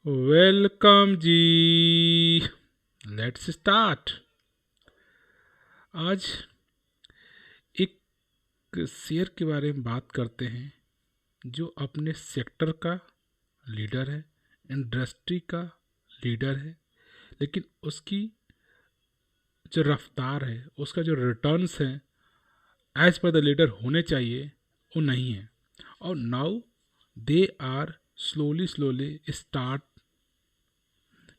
Welcome ji. Let's start. आज एक share के बारे में बात करते हैं जो अपने सेक्टर का लीडर है, इंडस्ट्री का लीडर है, लेकिन उसकी जो रफ्तार है, उसका जो रिटर्न्स है, एज पर द लीडर होने चाहिए वो नहीं है। और now they are slowly start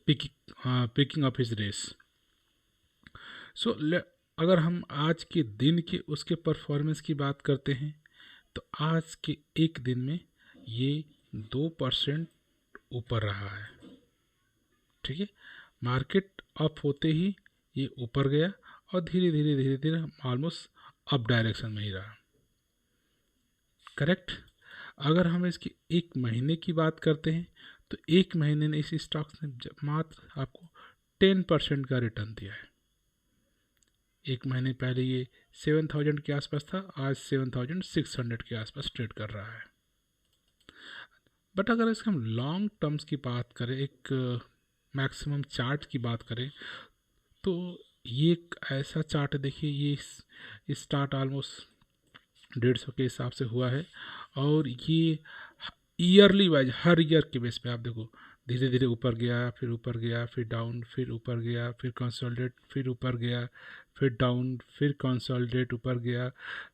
picking up his race. So अगर हम आज के दिन के उसके परफॉर्मेंस की बात करते हैं तो आज के एक दिन में ये 2% ऊपर रहा है। ठीक है, मार्केट अप होते ही ये ऊपर गया और धीरे धीरे ऑलमोस्ट अप डायरेक्शन में ही रहा। करेक्ट। अगर हम इसकी एक महीने की बात करते हैं तो एक महीने ने इस स्टॉक्स ने मात्र आपको 10% का रिटर्न दिया है। एक महीने पहले ये 7,000 के आसपास था, आज 7,600 के आसपास ट्रेड कर रहा है। बट अगर इसके हम लॉन्ग टर्म्स की बात करें, एक मैक्सिमम चार्ट की बात करें, तो ये एक ऐसा चार्ट है। देखिए, ये स्टार्ट ऑलमोस्ट 150 के हिसाब से हुआ है और ये ईयरली वाइज हर ईयर के बेस पे आप देखो धीरे धीरे ऊपर गया, फिर ऊपर गया, फिर डाउन, फिर ऊपर गया, फिर कंसोलिडेट, फिर ऊपर गया, फिर डाउन, फिर कंसोलिडेट, ऊपर गया,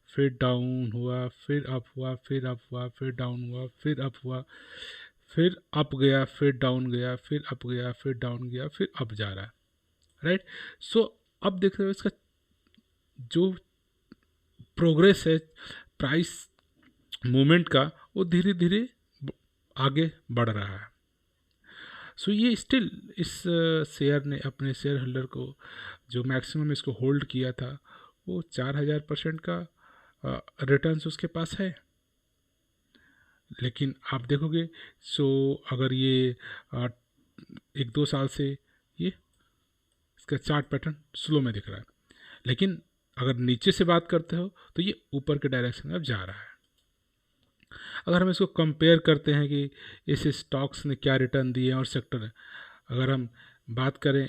फिर डाउन हुआ, फिर अप हुआ, फिर अप हुआ, फिर डाउन हुआ, फिर अप हुआ, फिर अप गया, फिर डाउन गया, फिर अप गया, फिर डाउन गया, फिर अप जा रहा है। राइट। सो अब देख रहे हो इसका जो प्रोग्रेस है प्राइस मूवमेंट का, वो धीरे धीरे आगे बढ़ रहा है। सो ये स्टिल इस शेयर ने अपने शेयर होल्डर को जो मैक्सिमम इसको होल्ड किया था वो 4,000% का रिटर्न्स उसके पास है। लेकिन आप देखोगे, सो अगर ये 1-2 साल से ये इसका चार्ट पैटर्न स्लो में दिख रहा है, लेकिन अगर नीचे से बात करते हो तो ये ऊपर के डायरेक्शन में अब जा रहा है। अगर हम इसको कंपेयर करते हैं कि इस स्टॉक्स ने क्या रिटर्न दिए और सेक्टर, अगर हम बात करें,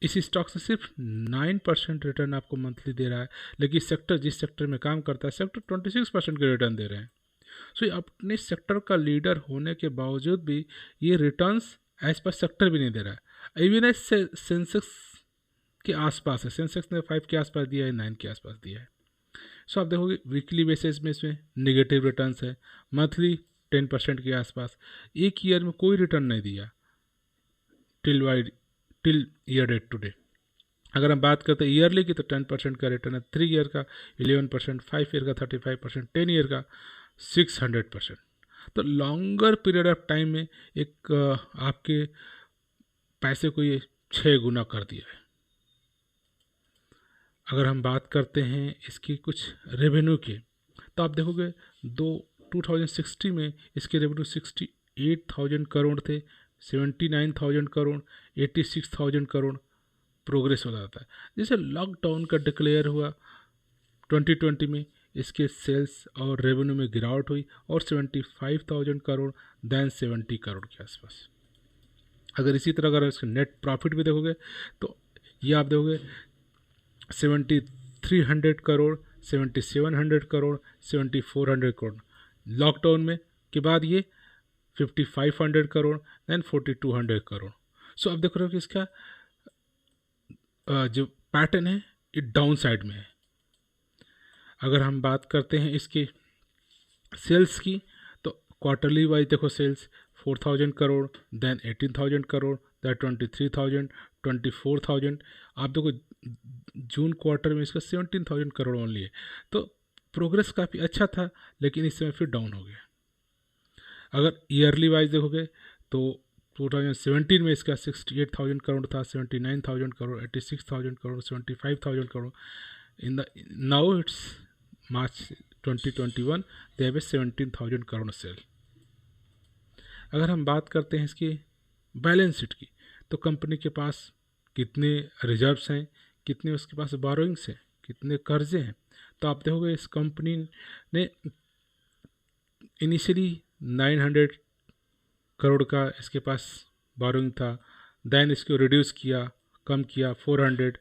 इस स्टॉक से सिर्फ 9% रिटर्न आपको मंथली दे रहा है, लेकिन सेक्टर जिस सेक्टर में काम करता है सेक्टर 26% के रिटर्न दे रहे हैं। सो अपने सेक्टर का लीडर होने के बावजूद भी ये रिटर्न्स एज पर सेक्टर भी नहीं दे रहा है। इवन एज सेंसेक्स के आसपास है, सेंसेक्स ने 5 के आसपास दिया है, 9 के आसपास दिया है। सो आप देखोगे वीकली बेसिस में इसमें नेगेटिव रिटर्न्स है, मंथली 10% के आसपास, एक ईयर में कोई रिटर्न नहीं दिया टिल ईयर डेट टुडे। अगर हम बात करते हैं ईयरली की तो 10% का रिटर्न है, 3 ईयर का 11%, 5 ईयर का 35%, 10 ईयर का 600%। तो लॉन्गर पीरियड ऑफ टाइम में एक आपके पैसे को ये 6 गुना कर दिया है। अगर हम बात करते हैं इसकी कुछ रेवेन्यू की, तो आप देखोगे 2060 में इसके रेवेन्यू 68,000 करोड़ थे, 79,000 करोड़, 86,000 करोड़ प्रोग्रेस हो जाता है। जैसे लॉकडाउन का डिक्लेयर हुआ 2020 में, इसके सेल्स और रेवेन्यू में गिरावट हुई और 75,000 करोड़ देन 70 करोड़ के आसपास। अगर इसी तरह अगर इसके नेट प्रॉफिट भी देखोगे तो ये आप देखोगे 7,300 करोड़, 7,700 करोड़, 7,400 करोड़। लॉकडाउन में के बाद ये 5,500 करोड़, देन 4,200 करोड़। सो अब देख रहे हो कि इसका जो पैटर्न है ये डाउन साइड में है। अगर हम बात करते हैं इसके सेल्स की, तो क्वार्टरली वाइज देखो sales 4,000 crore, then 18,000 crore, then 23,000, 24,000। आप देखो जून क्वार्टर में इसका 17,000 करोड़ ओनली है। तो प्रोग्रेस काफ़ी अच्छा था, लेकिन इस समय फिर डाउन हो गया। अगर ईयरली वाइज देखोगे तो 2017 में इसका 68,000 करोड़ था, 79,000 crore, 86,000 crore, 75,000 crore. In the now it's March 2021 they have 17,000 crore sale. अगर हम बात करते हैं इसकी बैलेंस शीट की, तो कंपनी के पास कितने रिजर्व्स हैं, कितने उसके पास बोरोइंग्स हैं, कितने कर्जे हैं, तो आप देखोगे इस कंपनी ने इनिशियली 900 करोड़ का इसके पास बोरोइंग था, देन इसको रिड्यूस किया, कम किया 400,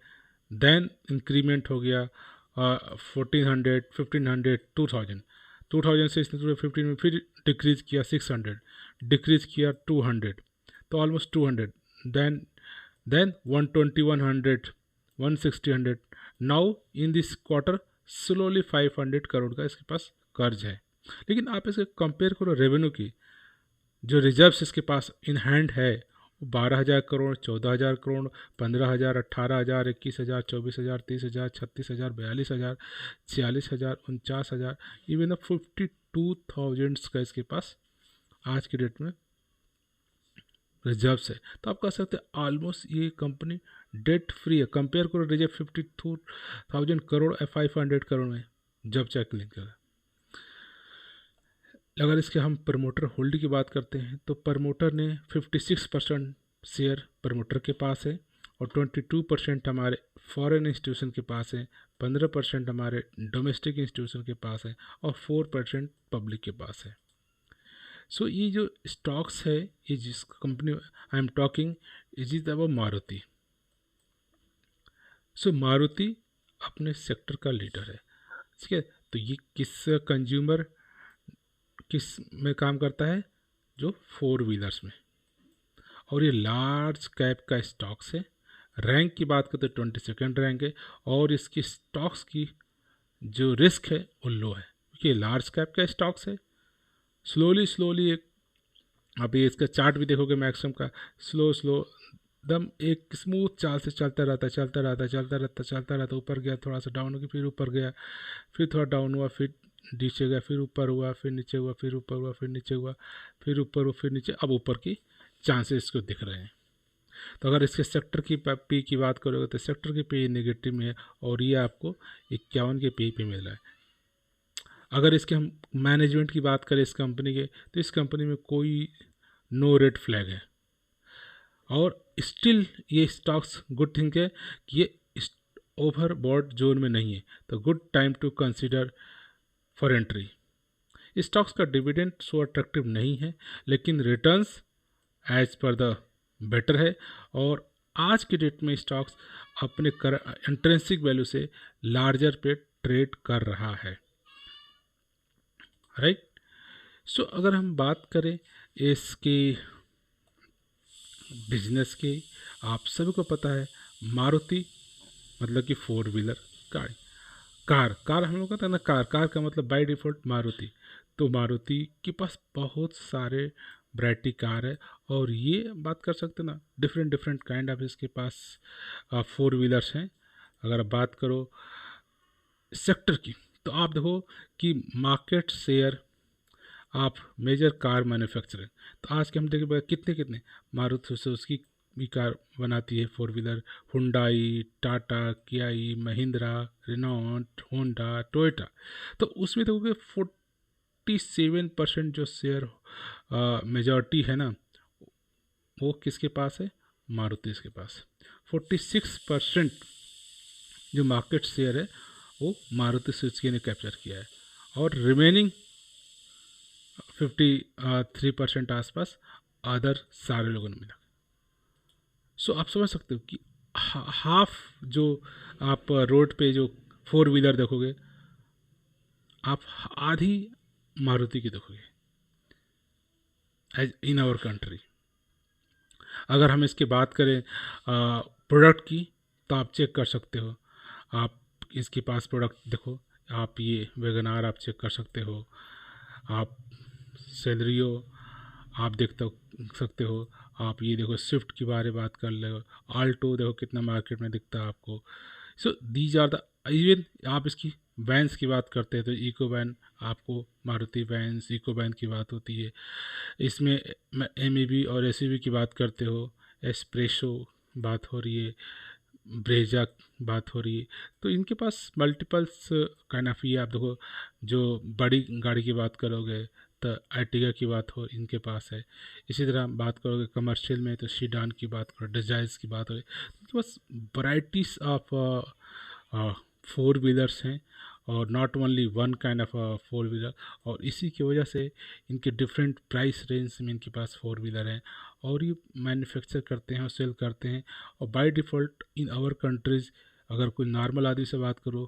देन इंक्रीमेंट हो गया 1400, 1500, 2000, 2000 से इसने 2015 में फिर डिक्रीज़ किया 600, डिक्रीज़ किया 200, तो almost 200, then 120, 100, 160, 100, now in this quarter slowly 500 crore का इसके पास कर्ज है। लेकिन आप इसके कंपेयर करो रेवेन्यू की, जो रिजर्व्स इसके पास इन हैंड है वो 12,000 करोड़, 14,000 करोड़, 15,000, 18,000, 21,000, 24,000, 30,000, 36,000, 42,000, 46,000, 49,000, इवन 52,000 का इसके पास आज की डेट में रिजर्व्स है। तो आप कह सकते हैं ऑलमोस्ट ये कंपनी डेट फ्री है। कंपेयर करो रिजर्व 52,000 करोड़ 500 करोड़ में जब चेक लिंक करें। अगर इसके हम प्रमोटर होल्ड की बात करते हैं तो प्रमोटर ने 56% शेयर प्रमोटर के पास है और 22% हमारे फॉरेन इंस्टीट्यूशन के पास है, 15% हमारे डोमेस्टिक इंस्टीट्यूशन के पास है और 4% पब्लिक के पास है। सो ये जो स्टॉक्स है, ये जिस company I am talking is about Maruti. So Maruti अपने सेक्टर का लीडर है, ठीक है। तो ये किस कंज्यूमर किस में काम करता है, जो 4 व्हीलर्स में, और ये लार्ज कैप का स्टॉक्स है। रैंक की बात करते तो 22nd रैंक है और इसकी स्टॉक्स की जो रिस्क है वो लो है, क्योंकि ये लार्ज कैप का स्टॉक्स है। स्लोली एक, आप ये इसका चार्ट भी देखोगे मैक्सिमम का, स्लो एकदम एक स्मूथ चाल से चलता रहता, ऊपर गया, थोड़ा सा डाउन हो गया, फिर ऊपर गया, फिर थोड़ा डाउन हुआ, फिर नीचे गया, फिर ऊपर हुआ, फिर नीचे हुआ, फिर ऊपर हुआ, फिर नीचे हुआ, फिर ऊपर हुआ, फिर नीचे, अब ऊपर की चांसेस इसको दिख रहे हैं। तो अगर इसके सेक्टर की पी की बात करोगे तो सेक्टर की पी नेगेटिव में है और ये आपको 51 के पी पे मिल रहा है। अगर इसके हम मैनेजमेंट की बात करें इस कंपनी के, तो इस कंपनी में कोई नो रेड फ्लैग है और स्टिल ये स्टॉक्स गुड थिंग है कि ये ओवरबॉट जोन में नहीं है, तो good time to consider for entry. Stocks का डिविडेंड सो अट्रैक्टिव नहीं है, लेकिन returns as per the better है और आज की डेट में स्टॉक्स अपने इंट्रिंसिक वैल्यू से लार्जर पे ट्रेड कर रहा है, राइट। सो अगर हम बात करें इसकी बिजनेस की, आप सभी को पता है मारुति मतलब कि 4 व्हीलर गाड़ी, कार हम लोग कहते हैं ना, कार का मतलब बाय डिफ़ॉल्ट मारुति। तो मारुति के पास बहुत सारे वैरायटी कार है और ये बात कर सकते हैं ना, डिफरेंट काइंड ऑफ इसके पास 4 व्हीलर्स हैं। अगर आप बात करो सेक्टर की, तो आप देखो कि मार्केट शेयर आप मेजर कार मैन्युफैक्चरर, तो आज के हम देखें कितने मारुति से उसकी भी कार बनाती है 4 wheeler, Hyundai, Tata, Kia, Mahindra, Renault, Honda, Toyota. तो उसमें देखोगे 47% जो शेयर मेजॉरिटी है ना, वो किसके पास है, मारुति के पास। 46% जो मार्केट शेयर है वो मारुति सुजुकी ने कैप्चर किया है और रिमेनिंग 53% आसपास अदर सारे लोगों ने मिला। सो आप समझ सकते हो कि हाफ जो आप रोड पे जो 4 व्हीलर देखोगे, आप आधी मारुति की देखोगे एज इन आवर कंट्री। अगर हम इसकी बात करें प्रोडक्ट की, तो आप चेक कर सकते हो, आप इसके पास प्रोडक्ट देखो, आप ये वैगनार आप चेक कर सकते हो, आप सेलेरियो आप देख सकते हो, आप ये देखो स्विफ्ट के बारे में बात कर लो, आल्टो देखो कितना मार्केट में दिखता है आपको। So these are the, even आप इसकी वैन्स की बात करते हैं तो इको वैन, आपको मारुति वैन्स, इको वैन की बात होती है। इसमें MEB और SUV की बात करते हो, एस्प्रेसो बात हो रही है, ब्रेजा बात हो रही है, तो इनके पास मल्टीपल्स काइंड ऑफ, ये आप देखो जो बड़ी गाड़ी की बात करोगे तो अर्टिगा की बात हो इनके पास है। इसी तरह बात करोगे कमर्शियल में तो सीडान की बात करो, डिजायर्स की बात हो, इनके पास वराइटीज़ ऑफ 4 व्हीलर्स हैं और not only one kind of four wheeler, और इसी की वजह से इनके डिफरेंट प्राइस रेंज में इनके पास फोर व्हीलर हैं और ये मैन्युफैक्चर करते हैं और सेल करते हैं। और by default in our countries अगर कोई नॉर्मल आदमी से बात करो,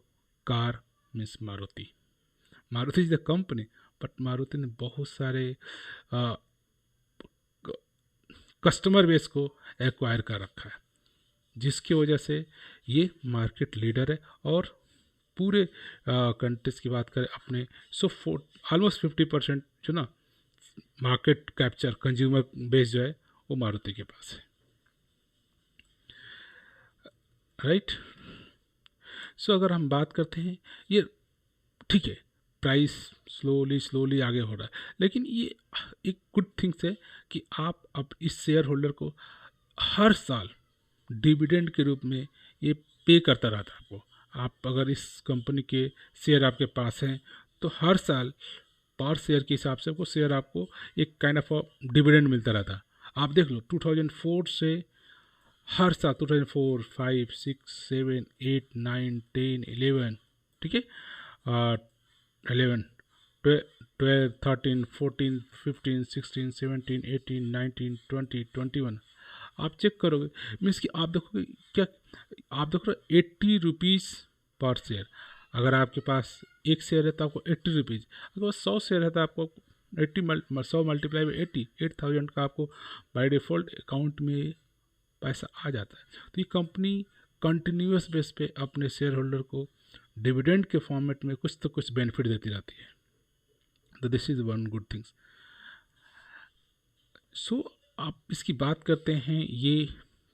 car means Maruti. Maruti is the company, but Maruti ने बहुत सारे कस्टमर बेस को एक्वायर कर रखा है, जिसकी वजह से ये मार्केट लीडर है। और पूरे कंट्रीज़ की बात करें अपने, सो ऑलमोस्ट 50% जो ना मार्केट कैप्चर कंज्यूमर बेस जो है वो मारुति के पास है, राइट। सो अगर हम बात करते हैं, ये ठीक है प्राइस स्लोली आगे हो रहा है, लेकिन ये एक गुड थिंग्स है कि आप अब इस शेयर होल्डर को हर साल डिविडेंड के रूप में ये पे करता रहता है आपको। आप अगर इस कंपनी के शेयर आपके पास हैं तो हर साल पर शेयर के हिसाब से आपको शेयर आपको एक काइंड ऑफ डिविडेंड मिलता रहता है। आप देख लो 2004 से हर साल 2004, 5, 6, 7, 8, 9, 10, 11, ठीक है, 11, 12, 13, 14, 15, 16, 17, 18, 19, 20, 21, आप चेक करोगे मीन्स कि आप देखोगे क्या, आप देखो 80 रुपीज़ पर शेयर। अगर आपके पास एक शेयर है तो आपको 80 रुपीज़, अगर 100 शेयर है तो आपको 100 मल्टीप्लाई बाई 80, 8,000 का आपको बाय डिफ़ॉल्ट अकाउंट में पैसा आ जाता है। तो ये कंपनी कंटिन्यूस बेस पे अपने शेयर होल्डर को डिविडेंड के फॉर्मेट में कुछ तो कुछ बेनिफिट देती रहती है। तो this is one good things. So आप इसकी बात करते हैं, ये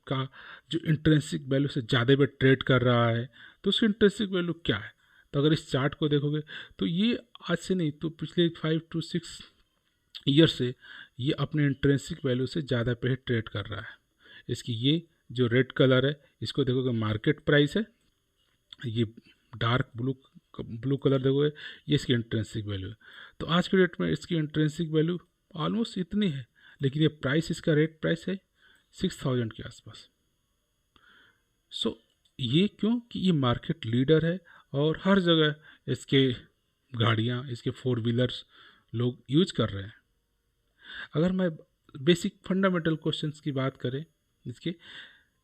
का जो इंट्रेंसिक वैल्यू से ज़्यादा पे ट्रेड कर रहा है तो उसकी इंट्रेंसिक वैल्यू क्या है। तो अगर इस चार्ट को देखोगे तो ये आज से नहीं तो पिछले 5 to 6 ईयर से ये अपने इंट्रेंसिक वैल्यू से ज़्यादा पे ट्रेड कर रहा है। इसकी ये जो रेड कलर है इसको देखोगे मार्केट प्राइस है, ये डार्क ब्लू कलर देखोगे ये इसकी इंट्रेंसिक वैल्यू है। तो आज के डेट में इसकी इंट्रेंसिक वैल्यू ऑलमोस्ट इतनी है, लेकिन ये प्राइस, इसका रेट प्राइस है 6,000 के आसपास। सो ये क्यों कि ये मार्केट लीडर है और हर जगह इसके गाड़ियाँ, इसके फोर व्हीलर्स लोग यूज कर रहे हैं। अगर मैं बेसिक फंडामेंटल क्वेश्चंस की बात करें इसके,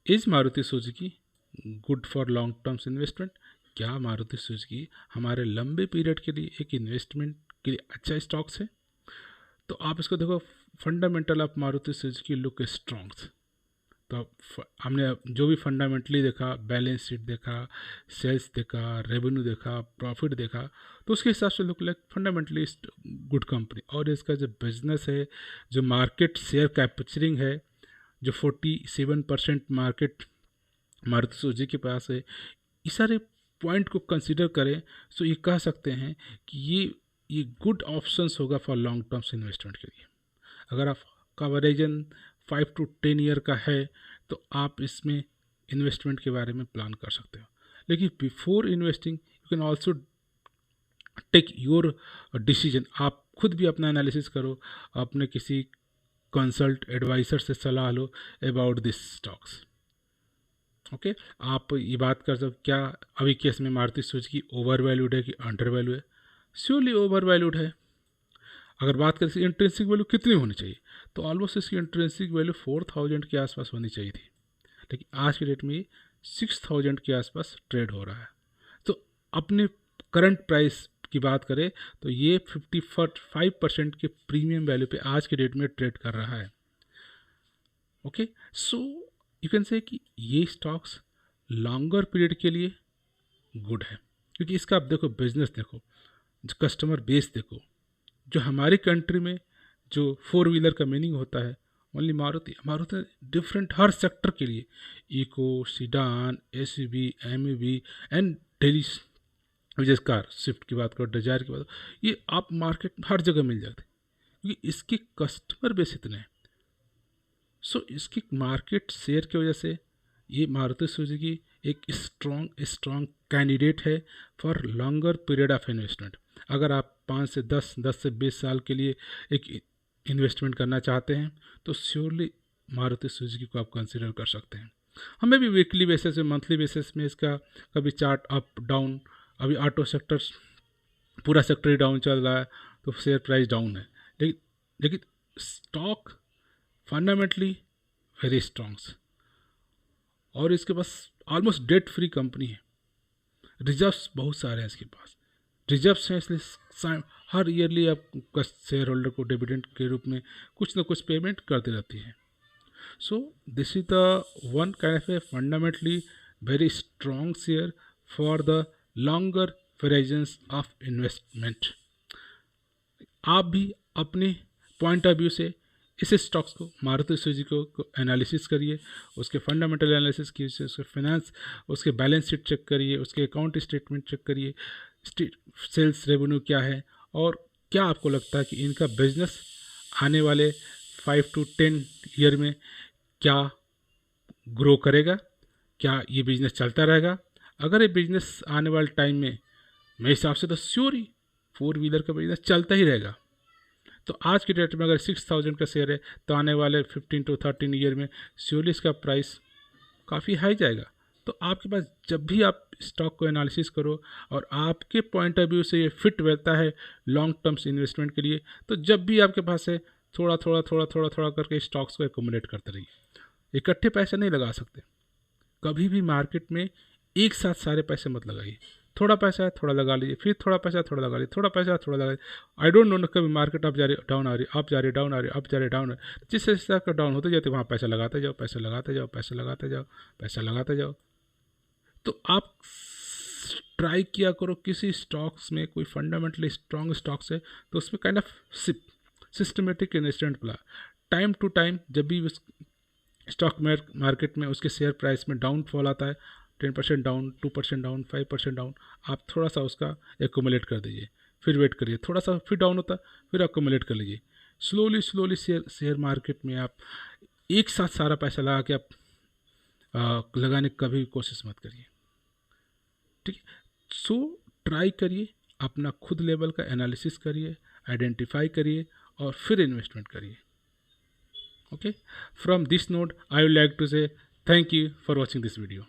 is Maruti Suzuki good for long terms investment, क्या मारुति सुजुकी हमारे लंबे पीरियड के लिए एक इन्वेस्टमेंट के लिए अच्छा स्टॉक्स है। तो आप इसको देखो, fundamental of Maruti Suzuki look strongs. तो हमने जो भी फंडामेंटली देखा, बैलेंस शीट देखा, सेल्स देखा, रेवेन्यू देखा, प्रॉफिट देखा, तो उसके हिसाब से look like fundamentally good company. और इसका जो बिजनेस है, जो मार्केट शेयर कैप्चरिंग है, जो 47% मार्केट मारुति सुजुकी के पास है, इस सारे पॉइंट को कंसिडर करें तो ये कह सकते हैं कि ये गुड ऑप्शंस होगा फॉर लॉन्ग टर्म्स इन्वेस्टमेंट के लिए। अगर आप कवरेजन 5 to 10 ईयर का है तो आप इसमें इन्वेस्टमेंट के बारे में प्लान कर सकते हो। लेकिन before investing you can also take your decision. आप खुद भी अपना एनालिसिस करो, अपने किसी कंसल्ट एडवाइजर से सलाह लो अबाउट दिस स्टॉक्स। ओके, आप ये बात कर सकते क्या अभी केस में मारुति सुजुकी ओवर वैल्यूड है कि अंडर वैल्यू है। श्योरली ओवर वैल्यूड है। अगर बात करें इंट्रेंसिक वैल्यू कितनी होनी चाहिए, तो ऑलमोस्ट इसकी इंट्रेंसिक वैल्यू 4,000 के आसपास होनी चाहिए थी, लेकिन आज के डेट में 6,000 के आसपास ट्रेड हो रहा है। तो अपने करंट प्राइस की बात करें तो ये 55% के प्रीमियम वैल्यू पे आज के डेट में ट्रेड कर रहा है। Okay, so you can say कि ये स्टॉक्स लॉन्गर पीरियड के लिए गुड है, क्योंकि इसका आप देखो बिजनेस देखो, कस्टमर बेस देखो। जो हमारी कंट्री में जो फोर व्हीलर का मीनिंग होता है ओनली मारुति डिफरेंट हर सेक्टर के लिए, eco, sedan, SUV, MUV and daily uses car, Swift की बात करो, डिजायर की बात करो, ये आप मार्केट में हर जगह मिल जाते हैं क्योंकि इसके कस्टमर बेस इतने हैं। सो इसकी मार्केट शेयर की वजह से ये मारुति सुजुकी एक स्ट्रॉन्ग कैंडिडेट है for longer period of investment. अगर आप 5 से 10 से 20 साल के लिए एक इन्वेस्टमेंट करना चाहते हैं तो श्योरली मारुति सुजुकी को आप कंसिडर कर सकते हैं। हमें भी वीकली बेसिस में, मंथली बेसिस में इसका कभी चार्ट अप डाउन अभी ऑटो सेक्टर, पूरा सेक्टर ही डाउन चल रहा है, तो शेयर प्राइस डाउन है। लेकिन स्टॉक फंडामेंटली वेरी स्ट्रॉन्ग्स, और इसके पास ऑलमोस्ट डेट फ्री कंपनी है, रिजर्व्स बहुत सारे हैं इसके पास, रिजर्व्स हैं, इसलिए हर ईयरली आपका शेयर होल्डर को डिविडेंड के रूप में कुछ ना कुछ पेमेंट करते रहती है। So this is the one kind of A fundamentally very strong share for the longer horizons of investment. आप भी अपने पॉइंट ऑफ व्यू से इस स्टॉक्स को, मारुति सुजुकी को एनालिसिस करिए, उसके फंडामेंटल एनालिसिस कीजिए, उसके फाइनेंस, उसके बैलेंस शीट चेक करिए, उसके अकाउंट स्टेटमेंट चेक करिए, सेल्स रेवेन्यू क्या है, और क्या आपको लगता है कि इनका बिजनेस आने वाले 5 to 10 ईयर में क्या ग्रो करेगा, क्या ये बिज़नेस चलता रहेगा। अगर ये बिज़नेस आने वाले टाइम में, मेरे हिसाब से तो श्योर ही 4 व्हीलर का बिज़नेस चलता ही रहेगा। तो आज की डेट में अगर 6000 का शेयर है, तो आने वाले 15 to 13 ईयर में श्योरली इसका प्राइस काफ़ी हाई जाएगा। तो आपके पास जब भी आप स्टॉक को एनालिसिस करो और आपके पॉइंट ऑफ व्यू से ये फिट बैठता है लॉन्ग टर्म्स इन्वेस्टमेंट के लिए, तो जब भी आपके पास है थोड़ा थोड़ा थोड़ा थोड़ा थोड़ा करके स्टॉक्स को एकोमोडेट करते रहिए। इकट्ठे पैसे नहीं लगा सकते, कभी भी मार्केट में एक साथ सारे पैसे मत लगाइए। थोड़ा पैसा है थोड़ा लगा लीजिए, फिर थोड़ा पैसा थोड़ा लगा लीजिए, थोड़ा पैसा थोड़ा लगा लीजिए। आई डोंट नो कभी मार्केट अप जा रही डाउन आ रही, अप जा रही डाउन आ रही, अप जा रही डाउन आ रही, जिस हिसाब का डाउन होते जाते वहाँ पैसा लगाते जाओ, पैसा लगाते जाओ, पैसा लगाते जाओ, पैसा लगाते जाओ। तो आप ट्राई किया करो किसी स्टॉक्स में, कोई फंडामेंटली स्ट्रॉन्ग स्टॉक्स है तो उसमें kind of systematic investment plan, time to time जब भी स्टॉक मार्केट में उसके शेयर प्राइस में डाउनफॉल आता है, 10% डाउन, 2% डाउन, 5% डाउन, आप थोड़ा सा उसका एकोमुलेट कर दीजिए, फिर वेट करिए, थोड़ा सा फिर डाउन होता है, फिर एकोमुलेट कर लीजिए। स्लोली स्लोली शेयर मार्केट में आप एक साथ सारा पैसा लगा के आप लगाने की कभी कोशिश मत करिए, ठीक है। सो ट्राई करिए, अपना खुद लेवल का एनालिसिस करिए, आइडेंटिफाई करिए और फिर इन्वेस्टमेंट करिए। Okay, from this note I would like to say thank you for watching this video.